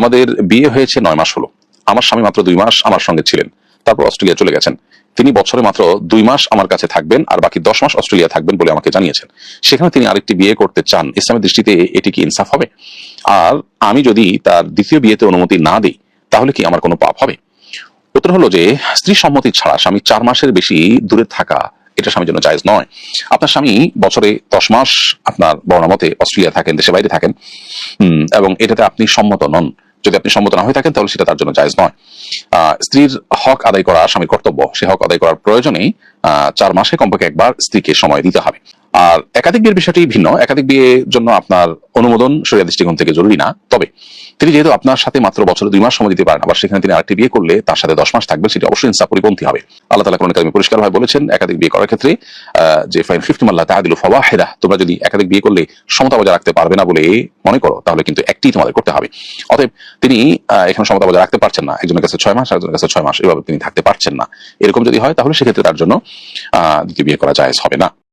আমাদের বিয়ে হয়েছে 9 মাস হলো। আমার স্বামী মাত্র 2 মাস আমার সঙ্গে ছিলেন, তারপর অস্ট্রেলিয়া চলে গেছেন। তিনি বছরে মাত্র 2 মাস আমার কাছে থাকবেন আর বাকি 10 মাস অস্ট্রেলিয়া থাকবেন বলে আমাকে জানিয়েছেন। সেখানে তিনি আরেকটি বিয়ে করতে চান, ইসলামের দৃষ্টিতে এটি কি ইনসাফ হবে? আর আমি যদি তার দ্বিতীয় বিয়েতে অনুমতি না দিই তাহলে কি আমার কোনো পাপ হবে? উত্তর হলো যে স্ত্রী সম্মতি ছাড়া স্বামী 4 মাসের বেশি দূরে থাকা এটা স্বামীর জন্য জায়েজ নয়। আপনার স্বামী বছরে 10 মাস আপনার বর্ণমতে অস্ট্রেলিয়া থাকেন, দেশে বাইরে থাকেন, এবং এটাতে আপনি সম্মত নন। যদি আপনি সম্মত না হয়ে থাকেন তাহলে সেটা তার জন্য জায়েজ নয়। স্ত্রীর হক আদায় করা স্বামীর কর্তব্য, সে হক আদায় করার প্রয়োজনে 4 মাসে কমপক্ষে একবার স্ত্রীকে সময় দিতে হবে। আর একাধিক বিয়ের বিষয়টি ভিন্ন। একাধিক বিয়ের জন্য আপনার অনুমোদন শরিয়া দৃষ্টিকোণ থেকে জরুরি না। তবে তিনি যেহেতু আপনার সাথে মাত্র বছরে 2 মাস সময় দিতে পারেন, আবার সেখানে তিনি আরেকটি বিয়ে করলে তার সাথে 10 মাস থাকবেন, সেটি অবশ্যই ইনসাফ পরিপন্থী হবে। আল্লাহ তাআলা কোরআন কারিমে পরিষ্কারভাবে বলেছেন একাধিক বিয়ে করার ক্ষেত্রে যে ফাইন খিফতুম আল্লাহ তাআদিলু ফাওয়াহিদা, তোমরা যদি একাধিক বিয়ে করলে সমতা বজায় রাখতে পারবে না বলে মনে করো তাহলে কিন্তু একটি তোমাদের করতে হবে। অতএব তিনি এখানে সমতা বজায় রাখতে পারছেন না, একজনের কাছে 6 মাস আরেকজনের কাছে 6 মাস, এভাবে তিনি থাকতে পারছেন না। এরকম যদি হয় তাহলে সেক্ষেত্রে তার জন্য দ্বিতীয় বিয়ে করা জায়েজ হবে না।